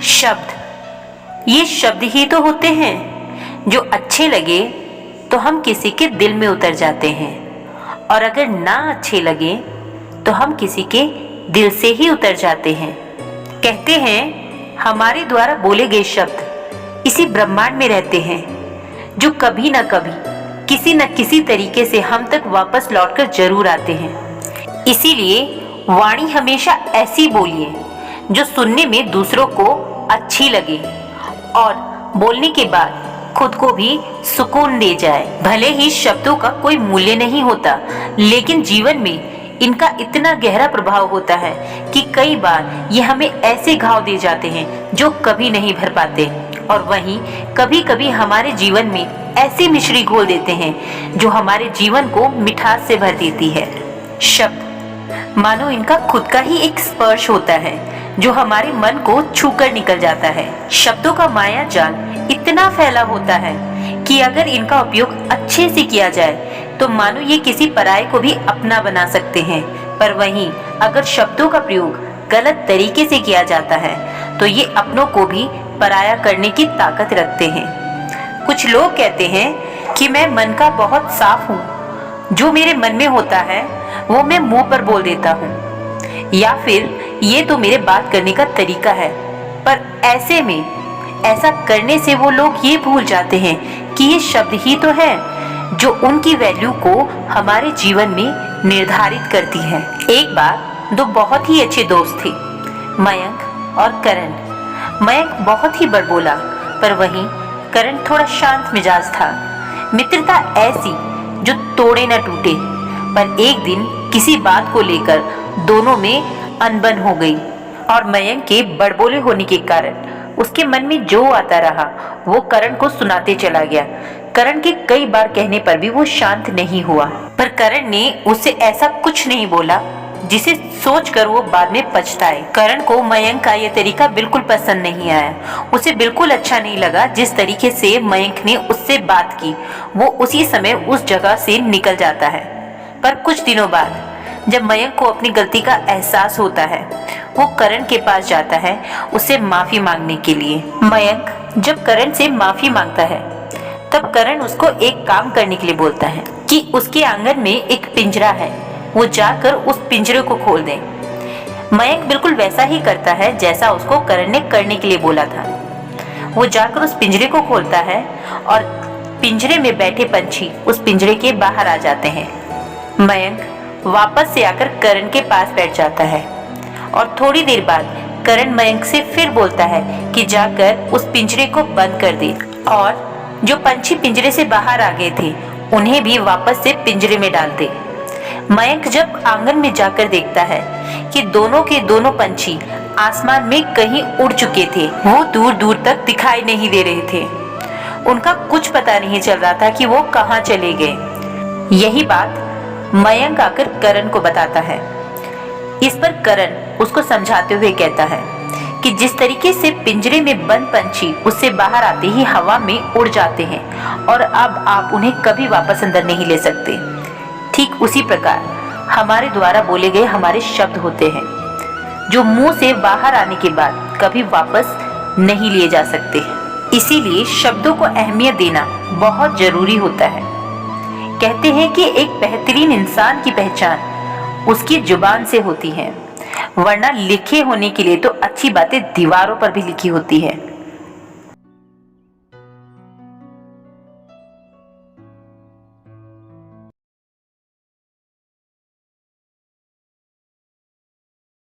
शब्द, ये शब्द ही तो होते हैं जो अच्छे लगे तो हम किसी के दिल में उतर जाते हैं, और अगर ना अच्छे लगे तो हम किसी के दिल से ही उतर जाते हैं। कहते हैं हमारे द्वारा बोले गए शब्द इसी ब्रह्मांड में रहते हैं, जो कभी न कभी किसी न किसी तरीके से हम तक वापस लौटकर जरूर आते हैं। इसीलिए वाणी हमेशा ऐसी बोलिए जो सुनने में दूसरों को अच्छी लगे और बोलने के बाद खुद को भी सुकून दे जाए। भले ही शब्दों का कोई मूल्य नहीं होता, लेकिन जीवन में इनका इतना गहरा प्रभाव होता है कि कई बार ये हमें ऐसे घाव दे जाते हैं जो कभी नहीं भर पाते, और वहीं कभी कभी हमारे जीवन में ऐसी मिश्री घोल देते हैं जो हमारे जीवन को मिठास से भर देती है। शब्द मानो इनका खुद का ही एक स्पर्श होता है जो हमारे मन को छूकर निकल जाता है। शब्दों का माया जाल इतना फैला होता है कि अगर इनका उपयोग अच्छे से किया जाए तो मानो ये किसी पराये को भी अपना बना सकते हैं, पर वहीं अगर शब्दों का प्रयोग गलत तरीके से किया जाता है तो ये अपनों को भी पराया करने की ताकत रखते हैं। कुछ लोग कहते हैं कि मैं मन का बहुत साफ हूँ, जो मेरे मन में होता है वो मैं मुंह पर बोल देता हूँ, या फिर ये तो मेरे बात करने का तरीका है। पर ऐसे में ऐसा करने से वो लोग ये भूल जाते हैं कि ये शब्द ही तो है जो उनकी वैल्यू को हमारे जीवन में निर्धारित करती है। एक बार दो बहुत ही अच्छे दोस्त थे, मयंक और करण। मयंक बहुत ही बड़बोला, पर वहीं करण थोड़ा शांत मिजाज था। मित्रता ऐसी जो तोड़े न टूटे, पर एक दिन किसी बात को लेकर दोनों में अनबन हो गई, और मयंक के बड़बोले होने के कारण उसके मन में जो आता रहा वो करण को सुनाते चला गया। करण के कई बार कहने पर भी वो शांत नहीं हुआ, पर करण ने उससे ऐसा कुछ नहीं बोला जिसे सोचकर वो बाद में पछताए। करण को मयंक का ये तरीका बिल्कुल पसंद नहीं आया। उसे बिल्कुल अच्छा नहीं लगा जिस तरीके से मयंक ने उससे बात की। वो उसी समय उस जगह से निकल जाता है। पर कुछ दिनों बाद जब मयंक को अपनी गलती का एहसास होता है, वो करण के पास जाता है उससे माफी मांगने के लिए। मयंक जब करण से माफी मांगता है तब करण उसको एक काम करने के लिए बोलता है कि उसके आंगन में एक पिंजरा है, वो जाकर उस पिंजरे को खोल दे। मयंक बिल्कुल वैसा ही करता है जैसा उसको करण ने करने के लिए बोला था। वो जाकर उस पिंजरे को खोलता है और पिंजरे में बैठे पंछी उस पिंजरे के बाहर आ जाते हैं। मयंक वापस से आकर करण के पास बैठ जाता है, और थोड़ी देर बाद करण मयंक से फिर बोलता है कि जाकर उस पिंजरे को बंद कर दे, और जो पंछी पिंजरे से बाहर आ गए थे उन्हें भी वापस से पिंजरे में डाल दे। मयंक जब आंगन में जाकर देखता है कि दोनों के दोनों पंछी आसमान में कहीं उड़ चुके थे, वो दूर दूर तक दिखाई नहीं दे रहे थे। उनका कुछ पता नहीं चल रहा था कि वो कहाँ चले गए। यही बात मयंक आकर करण को बताता है। इस पर करण उसको समझाते हुए कहता है कि जिस तरीके से पिंजरे में बंद पंछी उससे बाहर आते ही हवा में उड़ जाते हैं और अब आप उन्हें कभी वापस अंदर नहीं ले सकते, ठीक उसी प्रकार हमारे द्वारा बोले गए हमारे शब्द होते हैं जो मुंह से बाहर आने के बाद कभी वापस नहीं लिए जा सकते। इसीलिए शब्दों को अहमियत देना बहुत जरूरी होता है। कहते हैं कि एक बेहतरीन इंसान की पहचान उसकी जुबान से होती है, वरना लिखे होने के लिए तो अच्छी बातें दीवारों पर भी लिखी होती है।